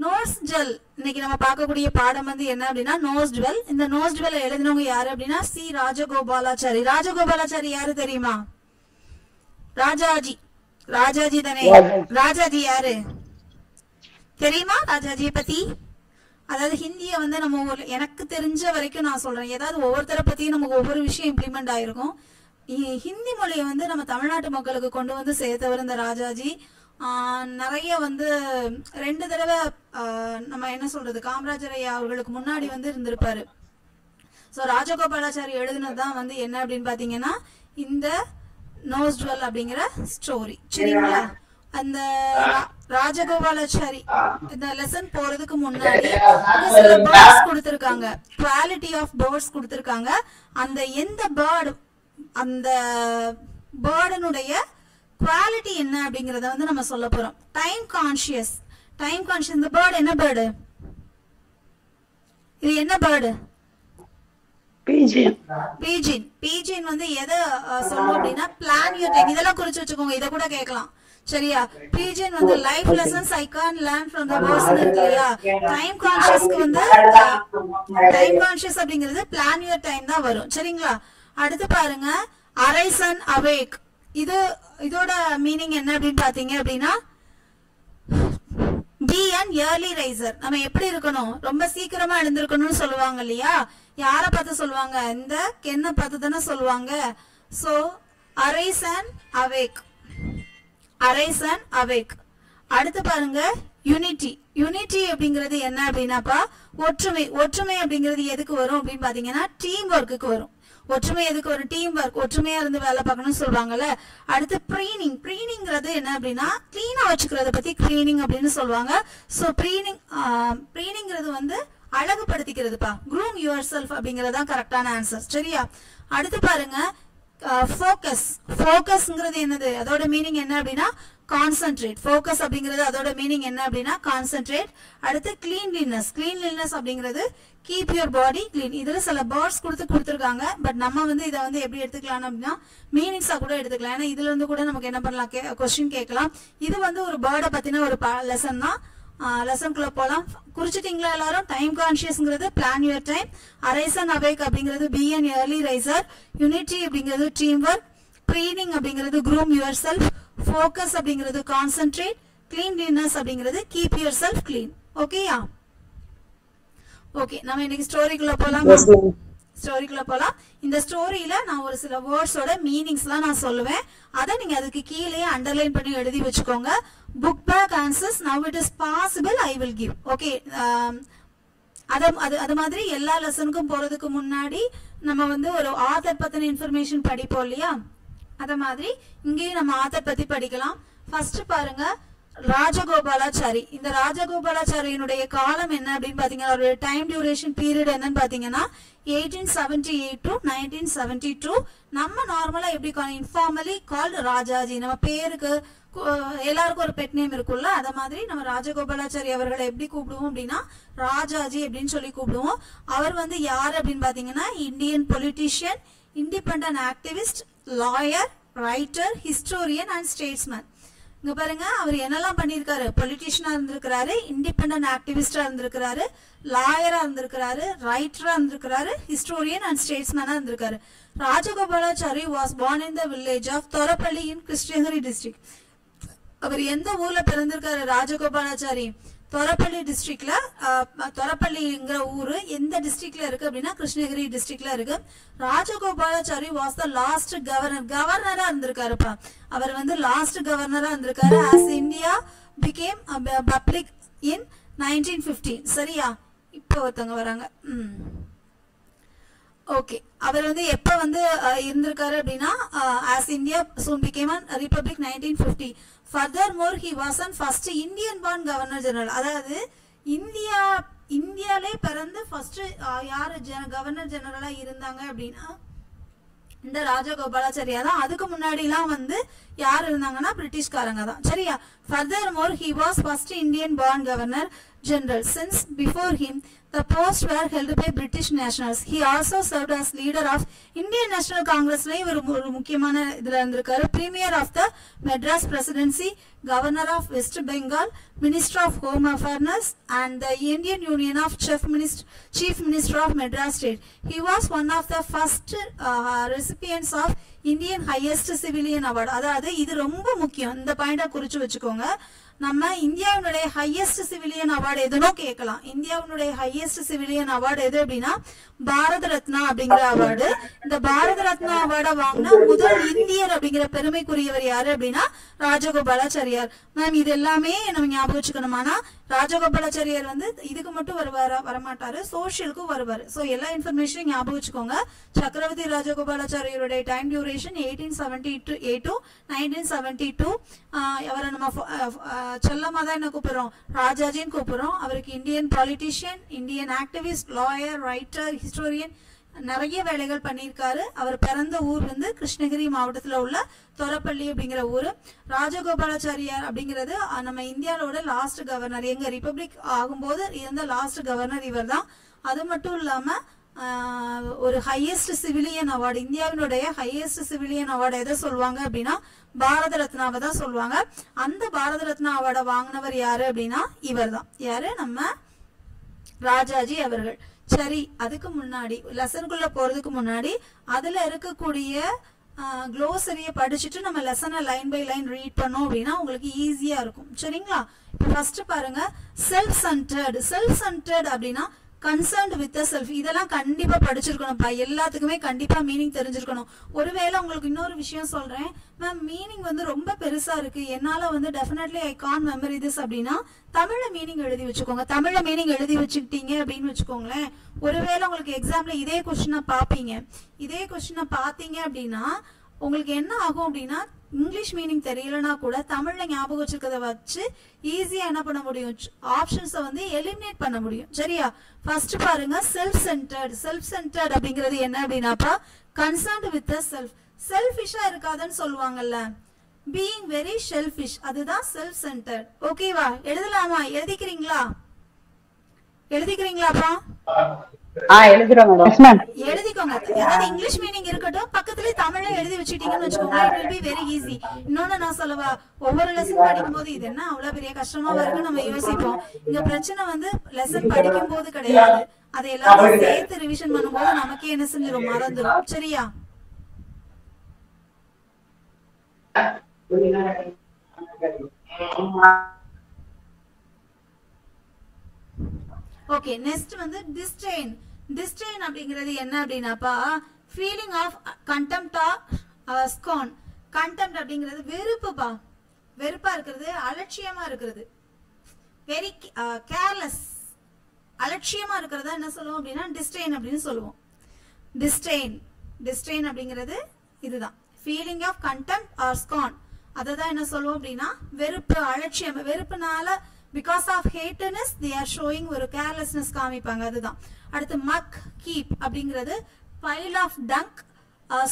Nose jewel இன்னைக்கு நம்ம பார்க்கக்கூடிய பாடம் வந்து என்ன அப்படின்னா நோஸ் ஜுவல். இந்த நோஸ் ஜுவல் எழுதினவங்க யாரு அப்படின்னா சி ராஜகோபாலாச்சாரி. ராஜகோபாலாச்சாரி யாரு தெரியுமா? ராஜாஜி. ராஜாஜி தானே? ராஜாஜி யாரு தெரியுமா? ராஜாஜியை பத்தி அதாவது ஹிந்தியை வந்து நம்ம எனக்கு தெரிஞ்ச வரைக்கும் நான் சொல்றேன். ஏதாவது ஒவ்வொருத்தரை பத்தியும் நமக்கு ஒவ்வொரு விஷயம் இம்ப்ளிமெண்ட் ஆயிருக்கும். ஹிந்தி மொழியை வந்து நம்ம தமிழ்நாட்டு மக்களுக்கு கொண்டு வந்து சேர்த்தவர் இந்த ராஜாஜி. நிறைய வந்து 2 தடவை நம்ம என்ன சொல்றது காமராஜர் ஐயா அவர்களுக்கு முன்னாடி வந்து இருந்திருப்பாரு. ஸோ ராஜகோபாலாச்சாரி எழுதுனது தான் வந்து என்ன அப்படின்னு பாத்தீங்கன்னா இந்த நோஸ் ஜுவல் அப்படிங்கிற ஸ்டோரி. சரிங்களா? அந்த ராஜகோபாலாச்சாரி இந்த லெசன் போறதுக்கு முன்னாடி சில பேர்ட்ஸ் கொடுத்திருக்காங்க, குவாலிட்டி ஆஃப் பேர்ட்ஸ் கொடுத்திருக்காங்க. அந்த எந்த பேர்டு அந்த பேர்டனுடைய குவாலிட்டி என்ன அப்படிங்கறத வந்து நம்ம சொல்ல போறோம். Time conscious. டைம் கான்ஷியஸ் இந்த பேர்டு என்ன பேர்டு? இது என்ன பேர்டு? பீஜின். பீஜின். பீஜின் வந்து எதை சொல்லும் அப்படின்னா பிளான் யுவர் டைம். இதெல்லாம் குறிச்சு வச்சுக்கோங்க, இதை கூட கேட்கலாம். சரியா? பீஜின் வந்து life lessons I can learn from the words இருக்கு இல்லையா? டைம் கான்ஷியஸ்க்கு வந்து டைம் கான்ஷியஸ் அப்படிங்கிறது பிளான் யுவர் டைம் தான் வரும். சரிங்களா? அடுத்து பாருங்க அரைஸ் அண்ட் அவேக். இதோட மீனிங் என்ன அப்படின்னு பாத்தீங்க அப்படின்னா பி அண்ட் இயர்லி ரைசர். நம்ம எப்படி இருக்கணும்? ரொம்ப சீக்கிரமா எழுந்திருக்கணும்னு சொல்லுவாங்க இல்லையா? யாரை பார்த்து சொல்லுவாங்க? இந்த கென்னை பார்த்து தானே சொல்லுவாங்க. So arise and awake. Arise and awake. அடுத்து பாருங்க யூனிட்டி. யூனிட்டி அப்படிங்கிறது என்ன அப்படின்னாப்பா ஒற்றுமை. ஒற்றுமை அப்படிங்கிறது எதுக்கு வரும் அப்படின்னு பாத்தீங்கன்னா டீம் ஒர்க்குக்கு வரும். ஒற்றுமை எதுக்கு ஒரு டீம் ஒர்க், ஒற்றுமையா இருந்து வேலை பார்க்கணும்னு சொல்றாங்கல்ல. அடுத்து ப்ரீனிங். ப்ரீனிங்கிறது என்ன அப்படின்னா கிளீனா வச்சுக்கிறத பத்தி ப்ரீனிங் அப்படின்னு சொல்லுவாங்க. சோ ப்ரீனிங்கிறது வந்து அழகுபடுத்திக்கிறதுப்பா. க்ரூம் யுவர் செல்ஃப் அப்படிங்கறதுதான் கரெக்டான ஆன்சர். சரியா? அடுத்து பாருங்க ஃபோக்கஸ். ஃபோக்கஸ்ங்கிறது என்னது? அதோட மீனிங் என்ன அப்படின்னா கான்சென்ட்ரேட். ஃபோக்கஸ் அப்படிங்கிறது அதோட மீனிங் என்ன அப்படின்னா கான்சென்ட்ரேட். அடுத்து கிளீன்லினஸ். கிளீன்லினஸ் அப்படிங்கிறது கீப் யுவர் பாடி கிளீன். இதுல சில வேர்ட்ஸ் கொடுத்துருக்காங்க. பட் நம்ம வந்து இதை வந்து எப்படி எடுத்துக்கலாம் அப்படின்னா மீனிங்ஸா கூட எடுத்துக்கலாம். ஏன்னா இதுல இருந்து கூட நமக்கு என்ன பண்ணலாம், கொஸ்டின் கேட்கலாம். இது வந்து ஒரு பேர்டை பத்தின ஒரு லெசன் தான். லெசன்குள்ள போலாம். குறிச்சிட்டீங்களா எல்லாரும்? டைம் கான்ஷியஸ்ங்கிறது plan your time, arise and awake அப்படிங்கிறது be an early riser, unity அப்படிங்கிறது டீம் ஒர்க், ப்ரீனிங் அப்படிங்கிறது க்ரூம் யுவர் செல்ஃப், ஃபோக்கஸ் அப்படிங்கிறது கான்சென்ட்ரேட், கிளீன்லினஸ் அப்படிங்கிறது கீப் யுவர் செல்ஃப் கிளீன். ஓகேயா? ஓகே, நம்ம இன்னைக்கு ஸ்டோரிக்குள்ள போலாம். ஸ்டோரிக்குள்ள போலாம். இந்த ஸ்டோரியில நான் ஒரு சில வேர்ட்ஸோட மீனிங்ஸ்லாம் நான் சொல்லுவேன். அதை நீங்க அதுக்கு கீழே அண்டர்லைன் பண்ணி எழுதி வச்சுக்கோங்க. Book back answers now it is possible I will give. Okay, அது மாதிரி எல்லா லெசனுக்கும் போறதுக்கு முன்னாடி நம்ம வந்து ஒரு ஆத்தர் பத்தின இன்ஃபர்மேஷன் படிப்போம் இல்லையா? அத மாதிரி இங்கேயும் நம்ம ஆத்தர் பத்தி படிக்கலாம். ஃபர்ஸ்ட் பாருங்க ராஜகோபாலாச்சாரி. இந்த ராஜகோபாலாச்சாரியினுடைய காலம் என்ன அப்படின்னு பாத்தீங்கன்னா ஒரு டைம் டியூரேஷன் பீரியட் என்னன்னு பாத்தீங்கன்னா 1878 to 1972. நம்ம நார்மலா எப்படி இன்ஃபார்மலி கால்ட் ராஜாஜி. நம்ம பேருக்கு எல்லாருக்கும் ஒரு பெட் நேம் இருக்குல்ல, அத மாதிரி நம்ம ராஜகோபாலாச்சாரி அவர்களை எப்படி கூப்பிடுவோம் அப்படின்னா ராஜாஜி அப்படின்னு சொல்லி கூப்பிடுவோம். அவர் வந்து யார் அப்படின்னு பாத்தீங்கன்னா Indian politician, independent activist, lawyer, writer, historian and statesman. இங்க பாருங்க அவர் என்னெல்லாம் பண்ணிருக்காரு. பொலிட்டிஷியனா இருந்திருக்கிறாரு, இண்டிபெண்டன்ட் ஆக்டிவிஸ்டா இருந்திருக்கிறாரு, லாயரா இருந்திருக்கிறாரு, ரைட்டரா இருந்திருக்கிறாரு, ஹிஸ்டோரியன் அண்ட் ஸ்டேட்ஸ்மேனா இருந்திருக்காரு. Rajagopalachari was born in the village of Thorappalli in Krishnagiri district. அவர் எந்த ஊர்ல பிறந்திருக்காரு ராஜகோபாலாச்சாரி? தொரப்பள்ளி டிஸ்ட்ரிக்ட்ல. தொரப்பள்ளிங்கிற ஊரு எந்த டிஸ்ட்ரிக்ட்ல இருக்கு அப்படின்னா கிருஷ்ணகிரி டிஸ்ட்ரிக்ட்ல இருக்கு. Rajagopalachari was the last governor. கவர்னரா இருந்திருக்காருப்பா. அவர் வந்து லாஸ்ட் கவர்னரா இருந்திருக்காரு as India became public in 1915. சரியா? இப்போ ஒருத்தவங்க வராங்க. ஓகே, அவர் வந்து எப்ப வந்து இருந்திருக்காரு அப்படின்னா as India soon became a republic 1950. Furthermore he was an first Indian born governor general. அதாவது இந்தியாலே பிறந்து ஃபர்ஸ்ட் யாரு கவர்னர் ஜெனரலா இருந்தாங்க அப்படின்னா இந்த ராஜகோபாலாச்சாரியா தான். அதுக்கு முன்னாடி எல்லாம் வந்து யார் இருந்தாங்கன்னா பிரிட்டிஷ்காரங்க தான். சரியா? Furthermore he was first Indian born governor. General. Since before him, the posts were held by British nationals. He also served as leader of Indian National Congress, ஒரு முக்கியமான இதுல இருந்திருக்காரு. Premier of the Madras Presidency, Governor of West Bengal, Minister of Home Affairs, and the Indian Union of Chief Minister of Madras State. He was one of the first recipients of Indian Highest Civilian Award. அதாவது இது ரொம்ப முக்கியம், இந்த பாயிண்டா குறிச்சு வச்சுக்கோங்க. நம்ம இந்தியாவுடைய ஹையஸ்ட் சிவிலியன் அவார்டு எதுனோ கேட்கலாம். இந்தியாவுடைய ஹையஸ்ட் சிவிலியன் அவார்டு எது அப்படின்னா பாரத ரத்னா அப்படிங்கிற அவார்டு. இந்த பாரத ரத்னா அவார்டை வாங்கின முதல் இந்தியர் அப்படிங்கிற பெருமைக்குரியவர் யாரு அப்படின்னா ராஜகோபாலாச்சாரியார். மேம் இது எல்லாமே நம்ம ஞாபகம் வச்சுக்கணும். ஆனா ராஜகோபாலாச்சாரியார் வந்து இதுக்கு மட்டும் வரமாட்டாரு, சோசியலுக்கும் வருவாரு. சோ எல்லா இன்ஃபர்மேஷனும் ஞாபகம் வச்சுக்கோங்க. சக்கரவர்த்தி ராஜகோபாலாச்சாரியாருடைய டைம் டியூரேஷன் 1878 to 1972. அவரை நம்ம செல்லமா தான் என்ன கூப்பிடுறோம், ராஜாஜின்னு கூப்பிடுறோம். அவருக்கு Indian politician, Indian activist, lawyer, writer, historian, நிறைய வேலைகள் பண்ணியிருக்காரு. அவர் பிறந்த ஊர் வந்து கிருஷ்ணகிரி மாவட்டத்தில் உள்ள தொரப்பள்ளி அப்படிங்கிற ஊர். ராஜகோபாலாச்சாரியார் அப்படிங்கிறது நம்ம இந்தியாவோட லாஸ்ட் கவர்னர், எங்க ரிப்பப்ளிக் ஆகும்போது இருந்த லாஸ்ட் கவர்னர் இவர் தான். அது மட்டும் இல்லாம ஒரு ஹையஸ்ட் சிவிலியன் அவார்டு, இந்தியாவினுடைய ஹையஸ்ட் சிவிலியன் அவார்டு எதை சொல்லுவாங்க அப்படின்னா பாரத ரத்னாவை தான் சொல்லுவாங்க. அந்த பாரத ரத்னா அவார்டை வாங்கினவர் யாரு அப்படின்னா இவர் தான். யாரு, நம்ம ராஜாஜி அவர்கள். சரி, அதுக்கு முன்னாடி லெசனுக்குள்ள போறதுக்கு முன்னாடி அதுல இருக்கக்கூடிய க்ளோசரிய படிச்சுட்டு நம்ம லெசனை லைன் பை லைன் ரீட் பண்ணோம் அப்படின்னா உங்களுக்கு ஈஸியா இருக்கும். சரிங்களா? இப்போ ஃபர்ஸ்ட் பாருங்க, செல்ஃப் சென்டர்டு. செல்ஃப் சென்டர்டு அப்படின்னா கன்சர்ன்ட் வித் செல்ஃப். இதெல்லாம் கண்டிப்பா படிச்சிருக்கணும்ப்பா, எல்லாத்துக்குமே கண்டிப்பா மீனிங் தெரிஞ்சிருக்கணும். ஒருவேளை உங்களுக்கு இன்னொரு விஷயம் சொல்றேன் மேம், மீனிங் வந்து ரொம்ப பெருசா இருக்கு, என்னால வந்து definitely I can memory this அப்படின்னா தமிழ்ல மீனிங் எழுதி வச்சுக்கோங்க. தமிழ்ல மீனிங் எழுதி வச்சுக்கிட்டீங்க அப்படின்னு வச்சுக்கோங்களேன், ஒருவேளை உங்களுக்கு எக்ஸாம்ல இதே கொஸ்டினை பாப்பீங்க, இதே கொஸ்டினை பாத்தீங்க அப்படின்னா உங்களுக்கு என்ன ஆகும் அப்படின்னா இங்கிலீஷ் மீனிங் தெரியலனா கூட தமிழ்ல ஞாபகம் வச்சிருக்கத வச்சு ஈஸியா என்ன பண்ண முடியும், ஆப்ஷன்ஸை வந்து எலிமினேட் பண்ண முடியும். சரியா? ஃபர்ஸ்ட் பாருங்க, செல்ஃப் சென்டர்ட். செல்ஃப் சென்டர்ட் அப்படிங்கிறது என்ன அப்படின்னாப்பா கன்சர்ன்ட் வித் த செல்ஃப். செல்ஃபிஷா இருக்காதுன்னு சொல்லுவாங்கல்ல, பீயிங் வெரி ஷெல்ஃபிஷ், அதுதான் செல்ஃப் சென்டர்ட். ஓகேவா? எழுதலாமா? எழுதிக்கிறீங்களாப்பா? எழுதுறோம் மேடம். எழுதிக்கோங்க. அதாவது இங்கிலீஷ் மீனிங் இருக்கட்டும், பக்கத்துல தமிழ்ல எழுதி வச்சிட்டீங்கன்னு வச்சுக்கோங்க, it will be very easy. இன்னொன்னு நான் சொல்லவா, ஒவ்வொரு லெசன் படிக்கும் போது இது என்ன அவ்வளவு பெரிய கஷ்டமா வருதுன்னு நம்ம யோசிப்போம். இங்க பிரச்சனை வந்து லெசன் படிக்கும் போது கிடையாது, அதை எல்லாரும் சேர்த்து ரிவிஷன் பண்ணும்போது நமக்கே என்ன செஞ்சிடும், மறந்துடும். சரியா? ஓகே, நெக்ஸ்ட் வந்து டிஸ்ட்ரெயின். டிஸ்ட்ரெயின் அப்படிங்கிறது என்ன அப்படின்னாப்பா feeling of contempt R ஸ்கார்ன். Contempt அப்படிங்கிறது வெறுப்புப்பா, வெறுப்பா இருக்கிறது, அலட்சியமா இருக்கிறது, வெரி கேர்லெஸ், அலட்சியமா இருக்கிறதா என்ன சொல்லுவோம் அப்படின்னா டிஸ்ட்ரெயின் அப்படின்னு சொல்லுவோம். டிஸ்ட்ரெயின், டிஸ்ட்ரெயின் அப்படிங்கிறது இதுதான், ஃபீலிங் ஆஃப் கண்டெம்ப்ட் ஆர் ஸ்கார்ன். அதை தான் என்ன சொல்லுவோம் அப்படின்னா வெறுப்பு, அலட்சியம். வெறுப்புனால because of hatedness they are showing ஒரு carelessness காமிப்பாங்க, அதுதான். அடுத்து மக் கீப் அப்படிங்கிறது pile of dung,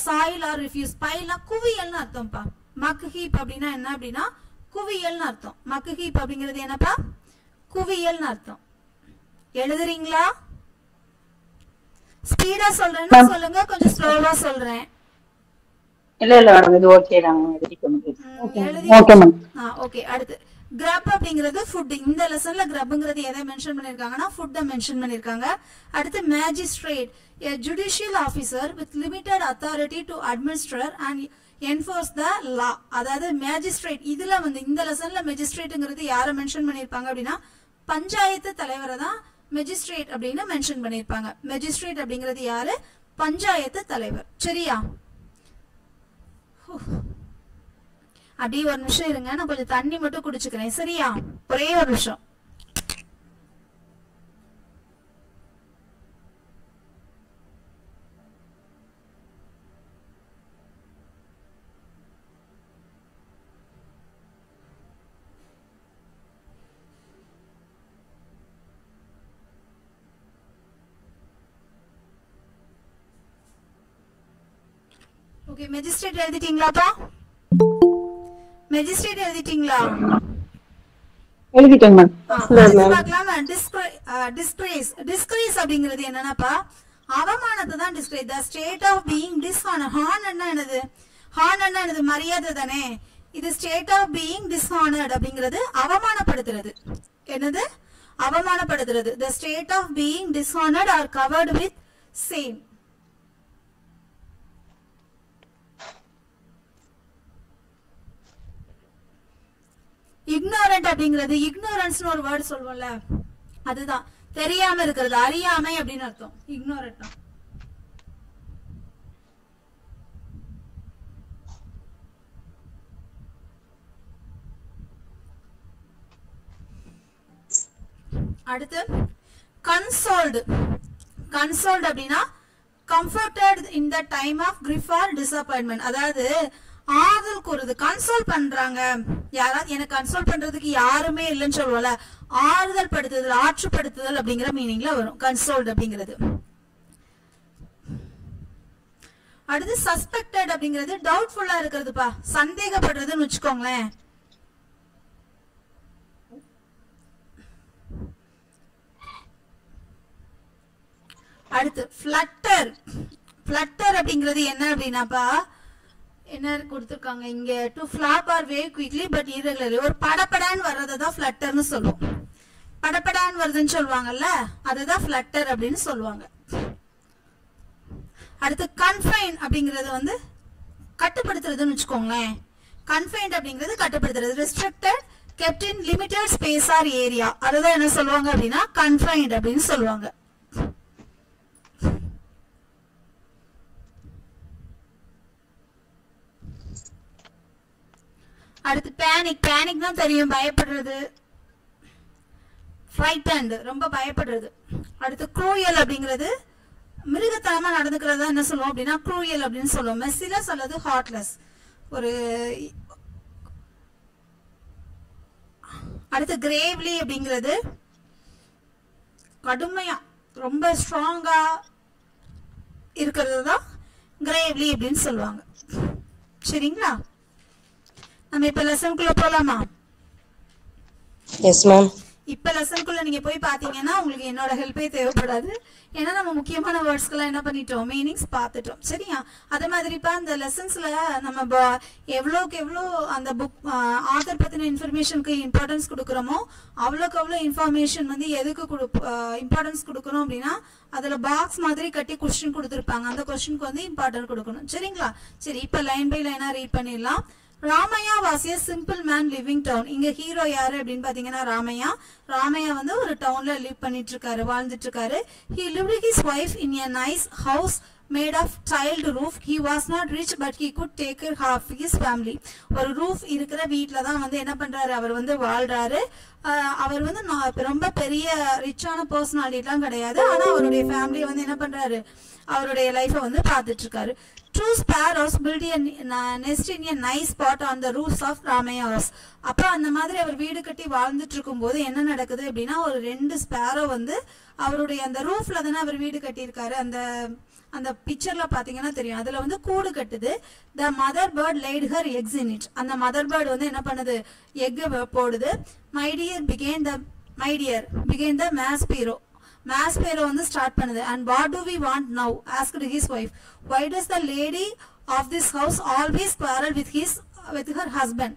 soil or refuse. பைல்னா குவியல்னு அர்த்தம்ப்பா. மக் ஹீப் அப்படின்னா என்ன அப்படின்னா குவியல்னு அர்த்தம். மக் ஹீப் அப்படிங்கிறது என்னப்பா, குவியல்னு அர்த்தம். எழுதுறீங்களா? ஸ்பீடா சொல்றேன்னா சொல்லுங்க, கொஞ்சம் ஸ்லோவா சொல்றேன். இல்ல மேடம், இது ஓகே தான். Okay ma'am. ஓகே, அடுத்து கிரப் அப்படிங்கிறது ஃபுட். இந்த லெசன்ல கிரப்ங்கிறது எதை மென்ஷன் பண்ணிருக்காங்கன்னா ஃபுட் மென்ஷன் பண்ணிருக்காங்க. அடுத்து magistrate, a judicial officer with limited authority to administer and enforce the law. அதாவது மேஜிஸ்ட்ரேட், இதுல வந்து இந்த லெசன்ல மேஜிஸ்ட்ரேட்ங்கிறது யாரை மென்ஷன் பண்ணிருப்பாங்க அப்படின்னா பஞ்சாயத்து தலைவரை தான் மேஜிஸ்ட்ரேட் அப்படின்னு மென்ஷன் பண்ணிருப்பாங்க. மேஜிஸ்ட்ரேட் அப்படிங்கிறது யாரு, பஞ்சாயத்து தலைவர். சரியா? அப்படியே ஒரு நிமிஷம் இருங்க, நான் கொஞ்சம் தண்ணி மட்டும் குடிச்சுக்கிறேன். சரியா? ஒரே ஒரு நிமிஷம். ஓகே, மேஜிஸ்ட்ரேட் எழுதிட்டீங்களாப்பா? மேஜிஸ்ட்ரேட் எழுதிட்டீங்களா? எழுதிட்டேங்க மேம். பார்க்கலாமா? டிஸ்கிரேஸ் அப்படிங்கிறது என்னன்னாப்பா, அவமானத்தை தான் disgrace. The state of being dishonour. ஹானர்னா என்னது? ஹானர்னா என்னது? மரியாதை தானே. இது ஸ்டேட் ஆஃப் பீயிங் டிஸ்ஹானர்ட் அப்படிங்கிறது அவமானப்படுத்துறது. என்னது? அவமானப்படுத்துறது. The state of being dishonoured or covered with shame. Ignorant அப்படிங்கிறது, இக்னோரன்ஸ்னு ஒரு வேர்ட் சொல்லுவோம்ல, அதுதான் தெரியாம இருக்கிறது, அறியாமை அப்படின்னு அர்த்தம் இக்னோரண்ட். அடுத்து கன்சோல்டு. கன்சோல்டு அப்படின்னா comforted in the time of grief or disappointment. அதாவது ஆறுதல் கூறுது. கன்சோல் பண்றாங்க, யாராவது எனக்கு கன்சோல் பண்றதுக்கு யாருமே இல்லைன்னு சொல்லுவோம்ல, ஆறுதல் படுத்துதல், ஆற்றுப்படுத்துதல் அப்படிங்கிற மீனிங்ல வரும் கன்சோல்டு அப்படிங்கிறது. அடுத்து சஸ்பெக்டட் அப்படிங்கிறது டவுட்ஃபுல்லா இருக்கிறதுப்பா, சந்தேகப்படுறதுன்னு வச்சுக்கோங்களேன். அடுத்து ஃபிளட்டர். ஃபிளட்டர் அப்படிங்கிறது என்ன அப்படின்னாப்பா, என்ன கொடுத்துருக்காங்க இங்க, to flap or wave quickly but irregularly. ஒரு படப்படான்னு வர்றதை தான் ஃபிளட்டர்னு சொல்லுவோம். படப்படான்னு வருதுன்னு சொல்லுவாங்கல்ல, அதுதான் ஃபிளட்டர் அப்படின்னு சொல்லுவாங்க. அடுத்து கன்ஃபைன் அப்படிங்கிறது வந்து கட்டுப்படுத்துறதுன்னு வச்சுக்கோங்களேன். கன்ஃபைன்ட் அப்படிங்கிறது கட்டுப்படுத்துறது. Restricted, kept in limited space or area. அதுதான் என்ன சொல்லுவாங்க அப்படின்னா கன்ஃபைன்ட் அப்படின்னு சொல்லுவாங்க. அடுத்து பேனிக். பேனிக் தான் தெரியும், பயப்படுறது. ஃப்ரைட்டன்ட், ரொம்ப பயப்படுறது. அடுத்து க்ரூயல் அப்படிங்கிறது மிருகத்தனமா நடந்துக்கிறதா என்ன சொல்லுவோம் அப்படின்னா க்ரூயல் அப்படின்னு சொல்லுவோம். மெர்சிலஸ் அல்லது ஹார்ட்லெஸ். ஒரு அடுத்து கிரேவ்லி அப்படிங்கிறது கடுமையா ரொம்ப ஸ்ட்ராங்கா இருக்கிறது தான் கிரேவ்லி அப்படின்னு சொல்லுவாங்க. சரிங்களா? நம்ம இப்ப லெசனுக்குள்ள போலாமா? Yes ma'am. இப்ப லெசனுக்குள்ள நீங்க போய் பாத்தீங்கன்னா உங்களுக்கு என்னோட ஹெல்ப்பே தேவைப்படாது. ஏன்னா நம்ம முக்கியமான வேர்ட்ஸ்க்கெல்லாம் என்ன பண்ணிட்டோம், மீனிங்ஸ் பார்த்துட்டோம். சரியா? அதே மாதிரிப்பா இந்த லெசன்ஸ்ல நம்ம எவ்வளோக்கு எவ்வளோ அந்த புக் ஆதர் பத்தின இன்ஃபர்மேஷனுக்கு இம்பார்ட்டன்ஸ் கொடுக்குறோமோ அவ்வளோக்கு அவ்வளோ இன்ஃபர்மேஷன் வந்து எதுக்கு இம்பார்ட்டன்ஸ் கொடுக்கணும் அப்படின்னா அதுல பாக்ஸ் மாதிரி கட்டி கொஸ்டின் கொடுத்துருப்பாங்க. அந்த கொஸ்டினுக்கு வந்து இம்பார்ட்டன்ட் கொடுக்கணும். சரிங்களா? சரி, இப்ப லைன் பை லைனா ரீட் பண்ணிடலாம். Ramaiah was a simple man living town. இங்க ஹீரோ யாரு அப்படின்னு பாத்தீங்கன்னா ராமையா. ராமையா வந்து ஒரு டவுன்ல லிவ் பண்ணிட்டு இருக்காரு, வாழ்ந்துட்டு இருக்காரு. He lived his wife in a nice house made of tiled roof. He was not rich but he could take care of his family. ஒரு ரூஃப் இருக்கிற வீட்ல தான் வந்து என்ன பண்றாரு, அவர் வந்து வாழ்றாரு. அவர் வந்து ரொம்ப பெரிய ரிச்சான பர்சனாலிட்டிலாம் கிடையாது. ஆனா அவருடைய ஃபேமிலியை வந்து என்ன பண்றாரு, அவருடைய லைஃபை வந்து பார்த்துட்டு இருக்காரு. Two sparrows built a nest in a nice spot on the roofs of Ramaya house. அப்ப அந்த மாதிரி அவர் வீடு கட்டி வாழ்ந்துட்டு இருக்கும்போது என்ன நடக்குது அப்படின்னா ஒரு 2 ஸ்பாரோ வந்து அவருடைய அந்த ரூஃப்ல தானே அவர் வீடு கட்டியிருக்காரு. அந்த பிக்சர்ல பாத்தீங்கன்னா தெரியும், அதுல வந்து கூடு கட்டுது. The mother bird laid her eggs in it. அந்த மதர் பேர்ட் வந்து என்ன பண்ணுது, எக் போடுது. My dear began the maspero. Maspero வந்து ஸ்டார்ட் பண்ணுது. And what do we want now? asked his wife. Why does the lady of this house always quarrel with her husband?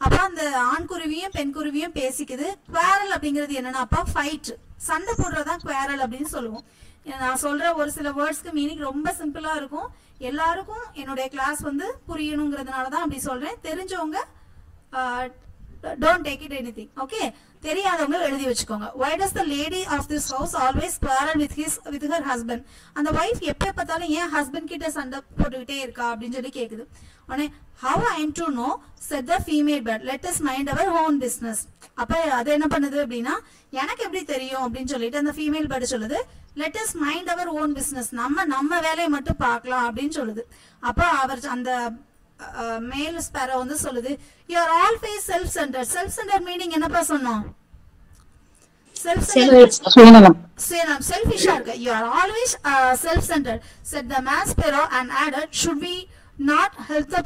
அப்ப அந்த ஆண் குருவியும் பெண் குருவியும் பேசிக்குது. குவாரல் அப்படிங்கிறது என்னன்னாப்பா ஃபைட், சண்டை போடுறதான் குவாரல் அப்படின்னு சொல்லுவோம். நான் சொல்ற ஒரு சில வேர்ட்ஸ்க்கு மீனிங் ரொம்ப சிம்பிளா இருக்கும். எல்லாருக்கும் என்னுடைய கிளாஸ் வந்து புரியணுங்கிறதுனாலதான் அப்படி சொல்றேன். தெரிஞ்சவங்க don't take it anything. Okay, தெரியாதவங்க எழுதி வச்சுக்கோங்க. Why does the lady of this house always quarrel with her husband? அந்த வைஃப் எப்ப பார்த்தாலும் ஏன் ஹஸ்பண்ட் கிட்ட சண்டை போட்டுக்கிட்டே இருக்கா அப்படின்னு சொல்லி கேக்குது. உடனே how I am to know, said the female bird, let us mind our own business. அப்ப அது என்ன பண்ணுது அப்படின்னா எனக்கு எப்படி தெரியும் அப்படின்னு சொல்லிட்டு அந்த ஃபீமேல் பேர்டு சொல்லுது, let us mind our own business. நம்ம வேலையை மட்டும் பார்க்கலாம் அப்படின்னு சொல்லுது. அப்ப அவர் அந்த மேல் ஸ்பாரோ வந்து சொல்லுது, you are always self centered. self centered meaning என்னப்பா சொன்னோம், selfish-ஆ இருக்க. you are always self centered, said the man sparrow and added, should we not help the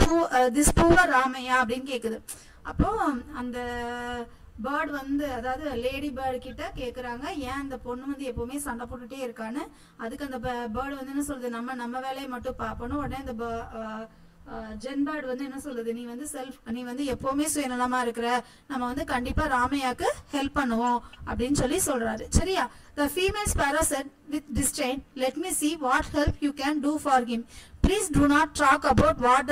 this poor Ramaya அப்படின்னு கேக்குது. அப்போ அந்த பேர்ட் வந்து அதாவது லேடி பேர்டு கிட்ட கேக்குறாங்க ஏன் அந்த பொண்ணு வந்து எப்பவுமே சண்டை போட்டுட்டே இருக்கான்னு. அதுக்கு அந்த பேர்டு வந்து என்ன சொல்லுது, நம்ம வேலையை மட்டும் பார்ப்பணும். உடனே அந்த ஜென் பேர்டு வந்து என்ன சொல்லுது, நீ வந்து எப்பவுமே சுயநலமா இருக்கிற, நம்ம வந்து கண்டிப்பா ராமையாக்கு ஹெல்ப் பண்ணுவோம் அப்படின்னு சொல்றாரு. சரியா? The female sparrow said with disdain, let me see what help you can do for him. Please do not talk about what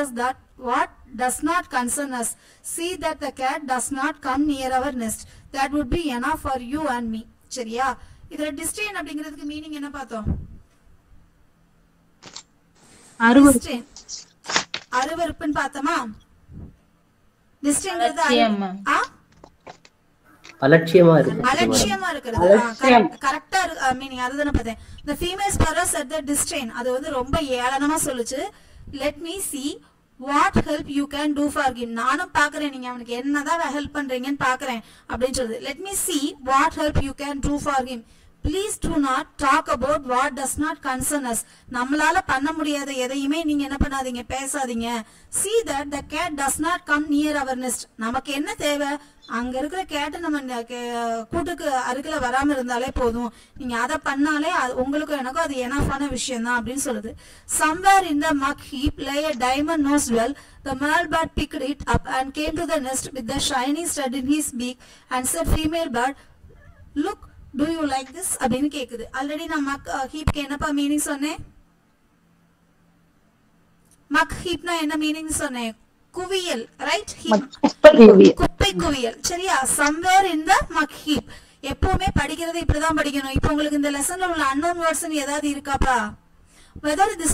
does not concern us. See that the cat does not come near our nest. That would be enough for you and me. சரியா? இதுல disdain அப்படிங்கிறதுக்கு meaning என்ன பார்த்தோம்? அருவருப்புன்னு பார்த்தோமா? அலட்சியமா இருக்கு. அலட்சியமா இருக்கிறது. கரெக்டா மீனிங் அதுதானே பார்த்தேன். The female sparrow said that disdain, அது வந்து ரொம்ப ஏளனமா சொல்லுச்சு. Let me see what help you can do for him. நானும் பாக்குறேன் நீங்க அவனுக்கு என்னதான் ஹெல்ப் பண்றீங்கன்னு பாக்குறேன் அப்படின்னு சொல்லுது. Let me see what help you can do for him. Please do not talk about what does not concern us. நம்மளால பண்ண முடியாத எதையுமே நீங்க என்ன பண்ணாதீங்க, பேசாதீங்க. See that the cat does not come near our nest. நமக்கு என்ன தேவை, அங்க இருக்கிற கேட் நம்ம கூட்டுக்கு அருகில வராம இருந்தாலே போதும். நீங்க அதை பண்ணாலே உங்களுக்கும் எனக்கும் அது எனஃபான விஷயம் தான் அப்படின்னு சொல்லுது. Somewhere in the muck heap lay a diamond nosed well. The male bird picked it up and came to the nest with the shining stud in his beak and said, female bird, look, do you like this அப்படின்னு கேக்குது. Already நான் மக் ஹீப்க்கு என்னப்பா meaning சொன்னேன்? மக் ஹீப்னா என்ன meaning சொன்னேன்? குவியல், right? குப்பை குவியல். சரியா? somewhere in the muck heap. எப்பவுமே படிக்கிறது இப்படிதான் படிக்கணும். இப்போ உங்களுக்கு இந்த லெசன்ல உள்ள unknown words ஏதாவது இருக்காப்பா? whether this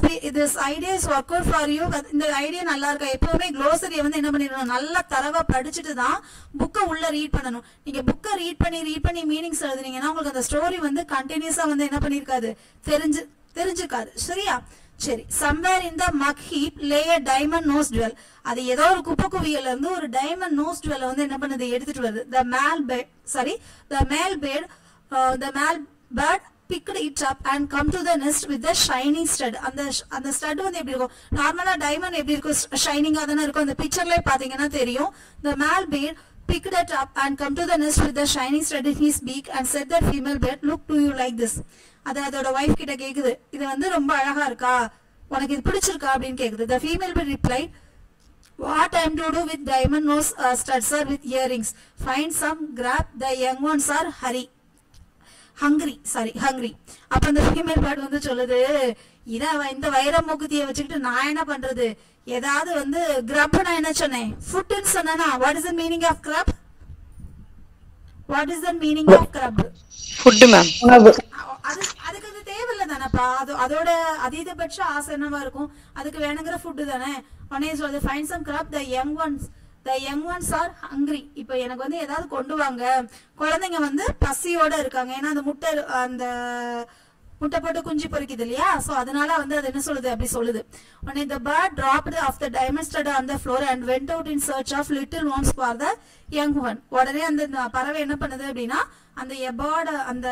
idea is work out for you, இந்த ஐடியா நல்லா இருக்கா? எப்பவுமே க்ளோசரியை வந்து என்ன பண்ணிடணும், நல்லா தரவா படிச்சுட்டு தான் புக்கை உள்ள ரீட் பண்ணணும். நீங்க புக்கை ரீட் பண்ணி மீனிங்ஸ் எழுதுனீங்கன்னா உங்களுக்கு அந்த ஸ்டோரி வந்து கண்டினியூஸா வந்து என்ன பண்ணிருக்காது, தெரிஞ்சுக்காது. சரியா? சரி. somewhere in the muck heap lay a diamond nosed well. அது ஏதோ ஒரு குப்பை குவியல்ல இருந்து ஒரு டைமண்ட் நோஸ்ட் வெல் வந்து என்ன பண்ணுது, எடுத்துட்டு வருது. the male bird picked it up and come to the nest with the shining stud. அந்த stud வந்து எப்படி இருக்கும், நார்மலா டைமண்ட் எப்படி இருக்கும், ஷைனிங்கா தானே இருக்கும். அந்த பிக்சர்ல பாத்தீங்கன்னா தெரியும். the male bird picked it up and come to the nest with the shining stud in his beak and said that female bird, look, do you like this. அதோட வைஃப் கிட்ட கேக்குது, இது வந்து ரொம்ப அழகா இருக்கா, உனக்கு இது பிடிச்சிருக்கா அப்படின்னு கேக்குது. the female bird replied, what I am to do with diamond nose studs are with earrings. Find some, grab, the young ones are hungry. அப்ப அந்த ஃபீமேல் பேர்ட் வந்து சொல்லுது, இந்த வைர மூக்குத்தியை வச்சுக்கிட்டு நான் என்ன பண்றது, ஏதாவது வந்து கிரப். நான் என்ன சொன்னேன், ஃபுட்னு சொன்னேனா? What is the meaning of grub? Food ma'am. அதுக்கு அது தேவையில்லை தானேப்பா, அதோட அதிகபட்ச ஆசை என்னவா இருக்கும், அதுக்கு வேணுங்கிற ஃபுட்டு தானே. உடனே சொல்லுது, find some grub, the young ones are hungry. இப்போ எனக்கு வந்து ஏதாவது கொண்டு வாங்க, குழந்தைங்க வந்து பசியோட இருக்காங்க. ஏன்னா அந்த முட்டை போட்டு குஞ்சு பொறிக்குது இல்லையா, சோ அதனால வந்து அது என்ன சொல்லுது, அப்படி சொல்லுது. உடனே the bird dropped off the diamond stud on the floor and went out in search of little worms for the young one. உடனே அந்த பறவை என்ன பண்ணுது அப்படின்னா, அந்த எபார்ட் அந்த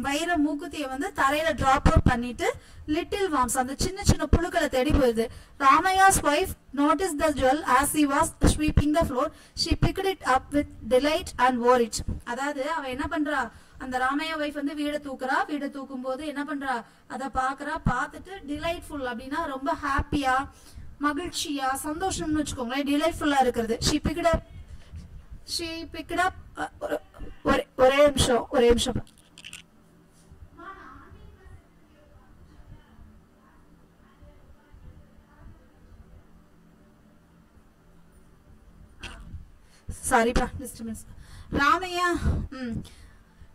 வைர மூக்குத்தியை வந்து தரையில டிராப் அவுட் பண்ணிட்டு லிட்டில் வார்ம்ஸ், அந்த சின்ன சின்ன புழுக்களை தேடி போகுது. ராமையா's wife noticed the jewel as he was sweeping the floor. She picked it up with delight and wore it. அதாவது அவ என்ன பண்றா, அந்த ராமையா வைஃப் வந்து வீடை தூக்கும் போது என்ன பண்றா, அதை பார்த்துட்டு டிலைட்ஃபுல் அப்படின்னா ரொம்ப ஹாப்பியா, மகிழ்ச்சியா, சந்தோஷம்னு வச்சுக்கோங்களேன், டிலைட்ஃபுல்லா இருக்கிறது. she picked up ஒரே நிமிஷம் சாரிப்பா, disturbance.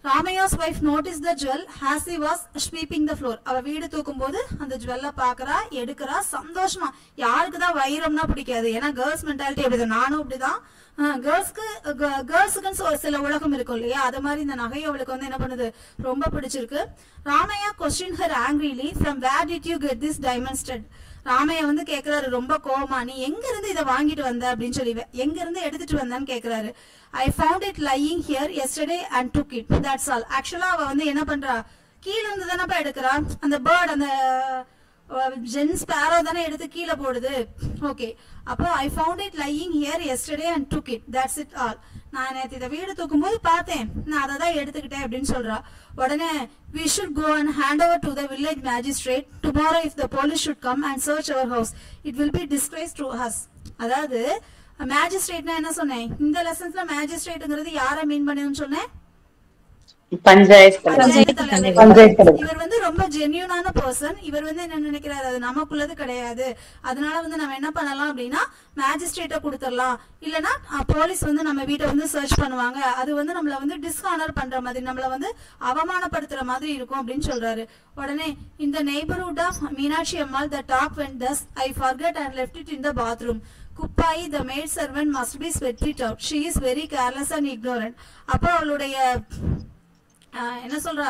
Ramaya's wife noticed the jewel as he was sweeping the floor. அவ வீடு தூக்கும் போது அந்த ஜுவல்ல பாக்குறா, எடுக்கிறா, சந்தோஷமா. யாருக்குதான் வைரம்னா பிடிக்காது, ஏன்னா கேர்ள்ஸ் மென்டாலிட்டி அப்படிதான், நானும் அப்படிதான். கேர்ள்ஸுக்குன்னு ஒரு சில உலகம் இருக்கும் இல்லையா, அது மாதிரி இந்த நகை அவளுக்கு வந்து என்ன பண்ணுது, ரொம்ப பிடிச்சிருக்கு. Ramaiah questioned her angrily, from where did you get this diamond stud? Ramaiah வந்து கேக்குறாரு ரொம்ப கோவமா, நீ எங்க இருந்து இதை வாங்கிட்டு வந்த அப்படின்னு சொல்லி, எங்க இருந்து எடுத்துட்டு வந்தான்னு கேக்குறாரு. I found it lying here yesterday and took it, that's all. ஆக்சுவலா அவ வந்து என்ன பண்றா, கீழ இருந்து தானப்பா எடுக்கிறா. அந்த பேர்ட் அந்த ஜென் ஸ்பேரோ தானே எடுத்து கீழே போடுது. ஓகே, அப்போ I found it lying here yesterday and took it, that's it all. நான் நேற்று இதை வீடு தூக்கும்போது பார்த்தேன், நான் அதை தான் எடுத்துக்கிட்டேன் அப்படின்னு சொல்றா. உடனே we should go and hand over to the village magistrate tomorrow if the police should come and search our house, it will be disgrace to us. அதாவது மேஜிஸ்ட்ரேட்னா என்ன சொன்னேன், இந்த லெசன்ஸ்ல மேஜிஸ்ட்ரேட்ங்கிறது யாரை மீன் பண்ணுன்னு சொன்னேன், இவர் வந்து ரொம்ப ஜென்யூனான பர்சன். இவர் வந்து என்ன நினைக்கிறாரு, அது நமக்குள்ளது கிடையாது, அதனால வந்து நம்ம என்ன பண்ணலாம் அப்படின்னா மேஜிஸ்ட்ரேட்டை கொடுத்துடலாம், இல்லைன்னா போலீஸ் வந்து நம்ம வீட்டை வந்து சர்ச் பண்ணுவாங்க, அது வந்து நம்மள வந்து டிஸ்ஆனர் பண்ற மாதிரி, நம்மள வந்து அவமானப்படுத்துற மாதிரி இருக்கும் அப்படின்னு சொல்றாரு. உடனே இந்த neighbourhood of Meenakshi Ammal the talk went thus, I forget and left it in the bathroom. Kuppayi the maid servant must be swept it out, she is very careless and ignorant. அப்போ அவளுடைய என்ன சொல்றா,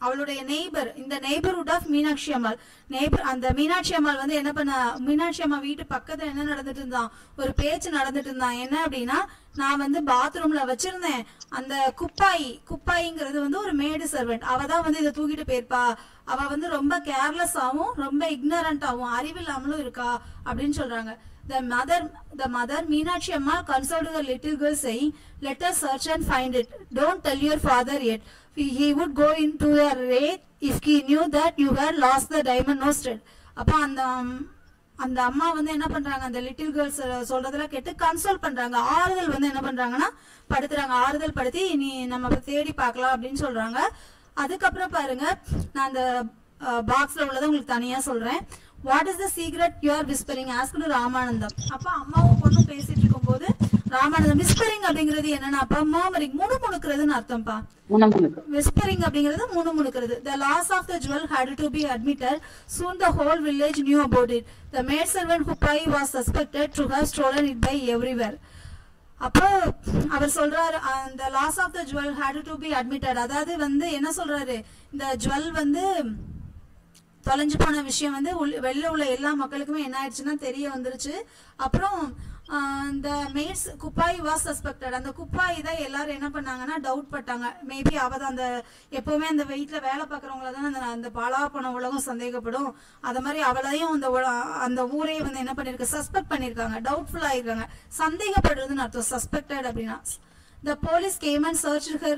அவளுடைய நெய்பர், இந்த neighbourhood of Meenakshi Ammal, neighbour அந்த மீனாட்சி அம்மாள் வந்து என்ன பண்ண, மீனாட்சி அம்மா வீட்டு பக்கத்துல என்ன நடந்துட்டு இருந்தான், ஒரு பேச்சு நடந்துட்டு இருந்தான். என்ன அப்படின்னா, நான் வந்து பாத்ரூம்ல வச்சிருந்தேன் அந்த குப்பாயிங்கிறது வந்து ஒரு மேடு சர்வெண்ட், அவ தான் வந்து இதை தூக்கிட்டு போயிருப்பா, அவ வந்து ரொம்ப கேர்லெஸ்ஸாவும் ரொம்ப இக்னரண்டாவும் அறிவில்லாமலும் இருக்கா அப்படின்னு சொல்றாங்க. The mother Meenakshi Amma consoled her little girl saying, let us search and find it, don't tell your father yet, he would go into a rage if he knew that you had lost the diamond nose stud. அப்ப அந்த அம்மா வந்து என்ன பண்றாங்க, அந்த little girls சொல்றதெல்லாம் கேட்டு console பண்றாங்க, ஆறுதல் வந்து என்ன பண்றாங்கன்னா படுத்துறாங்க, ஆறுதல் படுத்தி நீ நம்ம தேடி பார்க்கலாம் அப்படின்னு சொல்றாங்க. அதுக்கப்புறம் பாருங்க, நான் அந்த பாக்ஸ்ல உள்ளதை உங்களுக்கு தனியா சொல்றேன். What is the secret you are whispering? asked ராமானந்தம். அப்ப அம்மாவும் பொண்ணும் பேசிட்டு இருக்கும்போது ராமானந்தம், whispering அப்படிங்கிறது என்னன்னா அப்ப murmuring, முணுமுணுக்கிறதுன்னு அர்த்தம்ப்பா. whispering அப்படிங்கிறது முணுமுணுக்கிறது. The loss of the jewel had to be admitted, soon the whole village knew about it. The maid servant Kupai was suspected to have stolen it by everywhere. அப்போ அவர் சொல்றாரு, அந்த loss of the jewel had to be admitted, அதாவது வந்து என்ன சொல்றாரு, இந்த jewel வந்து தொலைஞ்சு போன விஷயம் வந்து வெளில உள்ள எல்லா மக்களுக்குமே என்ன ஆயிடுச்சுன்னா தெரிய வந்துருச்சு. அப்புறம் இந்த மேட்ஸ் குப்பாய் வாஸ் சஸ்பெக்டட், அந்த குப்பாய் தான் எல்லாரும் என்ன பண்ணாங்கன்னா டவுட் பட்டாங்க, மேபி அவ தான் அந்த எப்பவுமே அந்த வெயிட்ல வேலை பார்க்குறவங்கள தானே அந்த பாலா போன உலகம் சந்தேகப்படும், அது மாதிரி அவளையும் அந்த ஊரே வந்து என்ன பண்ணிருக்கு, சஸ்பெக்ட் பண்ணிருக்காங்க, டவுட்ஃபுல் ஆயிருக்காங்க, சந்தேகப்படுறதுன்னு அர்த்தம் சஸ்பெக்டட் அப்படின்னா. The police came and searched her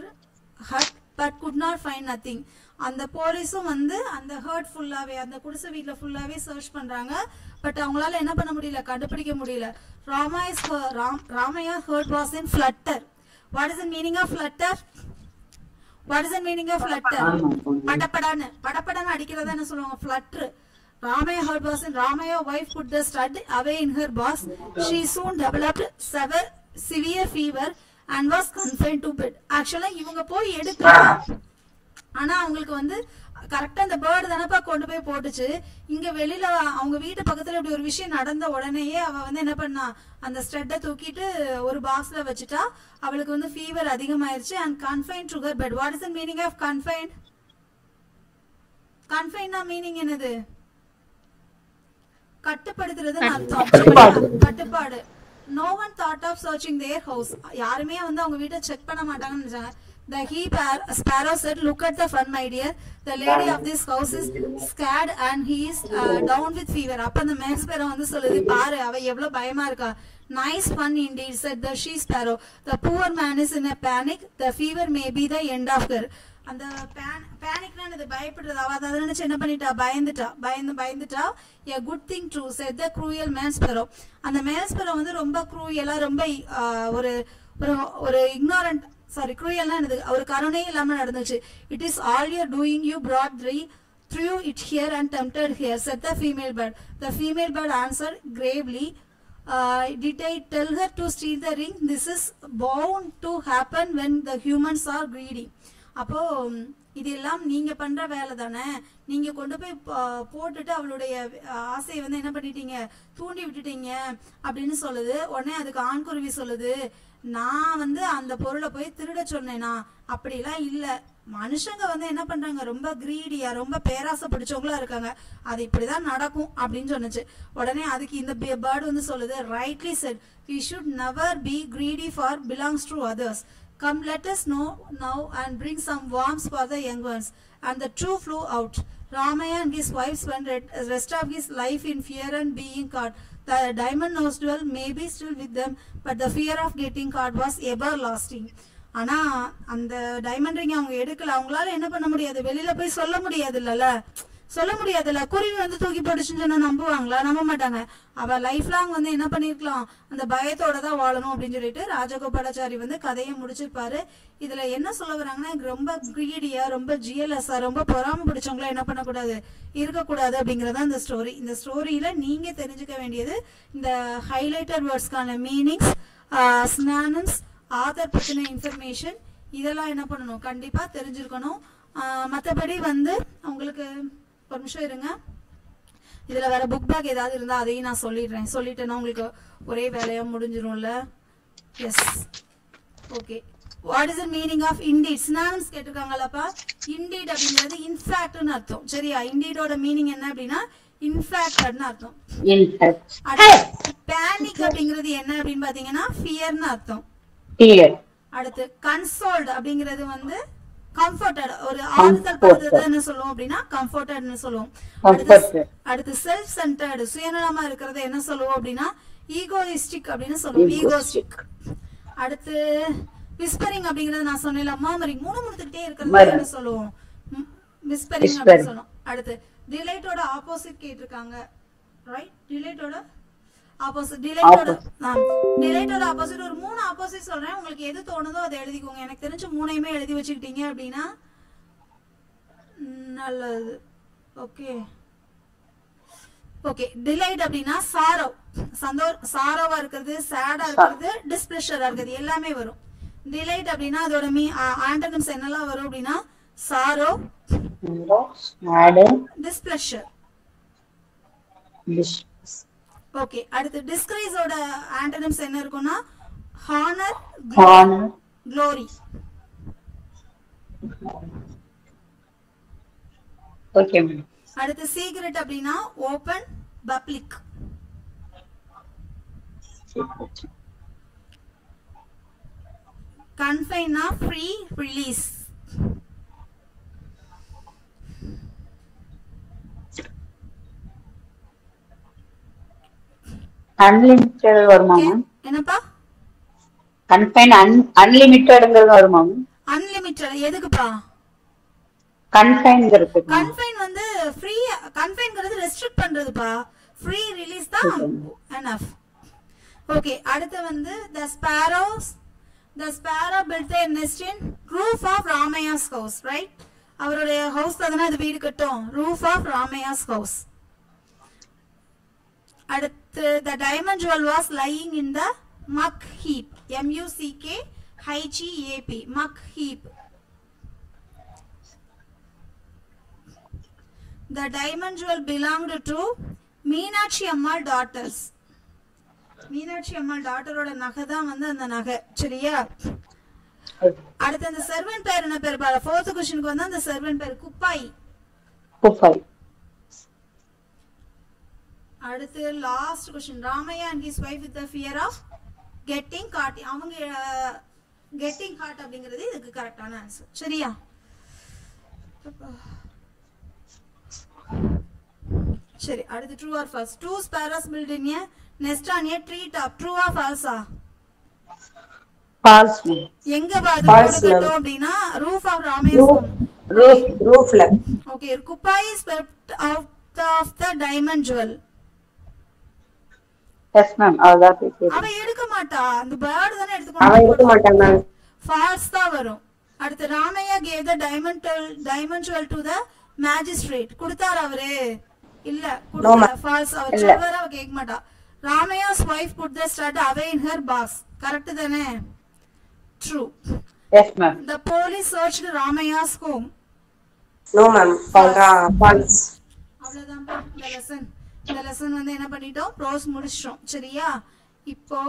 hut but could not find nothing. அந்த போலீஸும் வந்து அந்த ஹர்ட் ஃபுல்லாவே, அந்த குடிசை வீட்ல ஃபுல்லாவே சர்ச் பண்றாங்க, பட் அவங்களால என்ன பண்ண முடியல, கண்டுபிடிக்க முடியல. Ramaiah heard was in flutter. What is the meaning of flutter? What is the meaning of flutter? படபடன்னு அடிக்கிறதா என்ன சொல்லுவாங்க, flutter. Ramaya heard was in Ramaya wife put the stud away in her box. She soon developed severe fever and was confined to bed. Actually இவங்க போய் எடுக்கலாம், ஆனா அவங்களுக்கு வந்து கரெக்டா அந்த பேர்டு தானப்பா கொண்டு போய் போட்டுச்சு. இங்க வெளியில அவங்க வீட்டு பக்கத்துல இப்படி ஒரு விஷயம் நடந்த உடனேயே அவ வந்து என்ன பண்ணா, அந்த ஸ்டெட்டை தூக்கிட்டு ஒரு பாக்ஸ்ல வச்சுட்டா. அவளுக்கு வந்து ஃபீவர் அதிகமாயிருச்சு. And confined to her bed. What is the meaning of confined? கன்ஃபைன்னா மீனிங் என்னது? கட்டுப்படுத்துறதுன்னு அர்த்தம். கட்டுப்பாடு. No one thought of searching their house. யாருமே வந்து அவங்க வீட்டை செக் பண்ண மாட்டாங்கன்னு நினைச்சாங்க. The sparrow said, look at the fun, my dear. The lady of this house is scared and he is down with fever. அப்ப அந்த மேல் ஸ்பேரோ வந்து சொல்லுது, பாரு அவ எவ்வளவு பயமா இருக்கா. Nice fun indeed, said the she sparrow. The poor man is in a panic. The fever may be the end of her. அந்த பேனிக்னா இது பயப்படுறது. அவ அதை நினைச்சு என்ன பண்ணிட்டா, பயந்துட்டா. A good thing true, said the cruel man sparrow. அந்த மேல் ஸ்பேரோ வந்து ரொம்ப க்ரூயலா, ரொம்ப ஒரு ignorant, sorry, cruel என்னது, ஒரு கருணை இல்லாம நடந்துச்சு. It is all your doing, you brought threw it here and tempted here, said the female bird. The female bird answered gravely, did I tell her to steal the ring? This is bound to happen when the humans are greedy. அப்போ இதெல்லாம் நீங்க பண்ற வேலை தானே, நீங்க கொண்டு போய் போட்டுட்டு அவளுடைய ஆசையை வந்து என்ன பண்ணிட்டீங்க, தூண்டி விட்டுட்டீங்க அப்படின்னு சொல்லுது. உடனே அதுக்கு ஆண்குருவி சொல்லுது, நான் வந்து அந்த பொருளை போய் திருட சொன்னேனா? அப்படிலாம் இல்ல. மனுஷங்க வந்து என்ன பண்றாங்க, ரொம்ப கிரீடியா, ரொம்ப பேராசை பிடிச்சவங்களா இருக்காங்க, அது இப்படிதான் நடக்கும் அப்படின்னு சொன்னுச்சு. உடனே அதுக்கு இந்த பேர்டு வந்து சொல்லுது, rightly said, we should never be greedy for belongs to others. Come, let us know now and bring some worms for the young ones. And the two flew out. Ramaya and his wife spent rest of his life in fear and being caught. The diamond nose jewel may be still with them, but the fear of getting caught was everlasting. ஆனா அந்த diamond ring அவங்க எடுக்கல, அவங்களால என்ன பண்ண முடியாது, வெளியில போய் சொல்ல முடியாதுல்ல. குருவி வந்து தூக்கி போட்டுச்சுன்னு சொன்னா நம்புவாங்களா? நம்ப மாட்டாங்க. அவ லைஃப் லாங் வந்து என்ன பண்ணிருக்கலாம், அந்த பயத்தோட தான் வாழணும் அப்படின்னு சொல்லிட்டு ராஜகோபாலாச்சாரி வந்து கதையை முடிச்சிருப்பாரு. இதுல என்ன சொல்ல வராங்கன்னா, ரொம்ப கிரீடியா, ரொம்ப ஜிஎல்எஸ்ஸா, ரொம்ப பொறாம பிடிச்சவங்களா என்ன பண்ணக்கூடாது, இருக்கக்கூடாது அப்படிங்கறதா இந்த ஸ்டோரி. இந்த ஸ்டோரியில நீங்க தெரிஞ்சுக்க வேண்டியது இந்த ஹைலைட்டட் வேர்ட்ஸ்க்கான மீனிங்ஸ், சினானிம்ஸ், ஆதர் பத்தின இன்ஃபர்மேஷன், இதெல்லாம் என்ன பண்ணணும், கண்டிப்பா தெரிஞ்சிருக்கணும். மற்றபடி வந்து உங்களுக்கு ஒரு நிமிஷம் இருங்க, இதுல வேற புக் பேக் ஏதாவது இருந்தா அதையும் நான் சொல்லிட்டேன்னா உங்களுக்கு ஒரே வேலையா முடிஞ்சிரும்ல. Yes, okay. What is the meaning of indeed? Synonyms கேட்டிருக்காங்கல்லப்பா. இண்டீட் அப்படிங்கிறது இன்ஃபேக்ட்னு அர்த்தம். சரியா? இண்டீடோட மீனிங் என்ன அப்படின்னா இன்ஃபேக்ட்னு அர்த்தம். பேனிக் அப்படிங்கிறது என்ன அப்படின்னு பாத்தீங்கன்னா ஃபியர்னு அர்த்தம். அடுத்து கன்சோல்ட் அப்படிங்கிறது வந்து கம்ஃபர்டட், ஒரு ஆறுதல் படுத்துறதுன்னு சொல்லுவோம் அப்படின்னா கம்ஃபர்டட்னு சொல்லுவோம். அடுத்து செல்ஃப் சென்டர்டு, சுயநலமா இருக்கிறது என்ன சொல்லுவோம் அப்படின்னா ஈகோயிஸ்டிக் அப்படின்னு சொல்லுவோம், ஈகோஸ்டிக். அடுத்து விஸ்பரிங் அப்படிங்கறது நான் சொன்னேன்ல, மாமரிங், முணுமுணுத்துக்கிட்டே இருக்கிறது என்ன சொல்லுவோம், விஸ்பரிங் அப்படின்னு சொல்லுவோம். அடுத்து டிலைட்டோட ஆப்போசிட் கேட்டிருக்காங்க, ரைட்? டிலைட்டோட ஆப்போசிட், டிலைட்டோட ஆப்போசிட் ஒரு 3 ஆப்போசிட் சொல்றேன், உங்களுக்கு எது தோணுதோ அதை எழுதிக்கோங்க. எனக்கு தெரிஞ்ச 3யுமே எழுதி வச்சுக்கிட்டீங்க அப்படின்னா நல்லது. Okay okay. டிலைட் அப்படின்னா சாரோ, சாரோவா இருக்கிறது, சேடா இருக்கிறது, டிஸ்பிளஷரா இருக்கிறது எல்லாமே வரும். டிலைட் அப்படின்னா அதோட ஆண்டனிம்ஸ் என்னெல்லாம் வரும் அப்படின்னா சாரோ, டிஸ்பிளஷர். ஓகே. அடுத்து டிஸ்கிரீஸோட ஆண்டனிம்ஸ் என்ன இருக்கும்னா ஹானர், க்ளோரி. ஓகே. அடுத்து சீக்ரெட் அப்படின்னா ஓபன், பப்ளிக். கன்ஃபைன்னா ஃப்ரீ, ரிலீஸ். அன்லிமிட்டட் வருமா? என்னப்பா? கன்ஃபைன் அன்லிமிட்டட்ங்கிறது வருமா? அன்லிமிட்டட் எதுக்குப்பா? கன்ஃபைன்ங்கிறது. கன்ஃபைன் வந்து ஃப்ரீ, கன்ஃபைன்ங்கிறது ரெஸ்ட்ரிக்ட் பண்றதுப்பா. ஃப்ரீ ரிலீஸ் தான் எனஃப். ஓகே. அடுத்து வந்து the sparrow built their nest in roof of Ramaya's house, right? அவருடைய ஹவுஸ்ல தான அது வீடு கட்டும், roof of Ramaya's house. அடுத்து the diamond jewel was lying in the muck heap, muckheap, muck heap. The diamond jewel belonged to Meenakshi Ammal daughters. Meenakshi அம்மாள் டாட்டரோட நகை தான் வந்து அந்த நகை. சரியா? அடுத்து அந்த சர்வன் பேர் என்ன பேர் பாரு? 4th क्वेश्चनக்கு வந்து அந்த சர்வன் பேர் குப்பாய். அடுத்து last question, Ramaiah and his wife with the fear of getting caught. அவங்க getting caught அப்படிங்கிறது இதுக்கு கரெக்டான ஆன்சர். சரியா? சரி. அடுத்து true or false? 2 sparrows built in a nest on a tree top. True or ஃபால்ஸா? ஃபால்ஸ். எங்க பாதுகாத்தோம் அப்படினா roof of Ramaya's home. roofல. Okay. Kupai is swept out of the diamond jewel. Yes ma'am. அதான் பேசுறேன். அவ எடுக்க மாட்டா, அந்த பேர்ட் தான எடுத்துக்கணும். அவ எடுக்க மாட்டாங்க மேம். ஃபால்ஸ் தான் வரும். அடுத்து Ramaiah gave the diamond jewel to the magistrate. கொடுத்தார் அவரே? இல்ல, கொடுக்கல. ஃபால்ஸ். அவர் சொல்வார, அவ கேட்க மாட்டா. Ramaya's wife put the stud away in her box. Correct தானே? True. Yes ma'am. The police searched Ramaya's home. No ma'am. False. அவ்வளவுதான் இந்த லெசன் வந்து என்ன பண்ணிட்டோம், ப்ரோஸ் முடிச்சிட்டோம். சரியா? இப்போ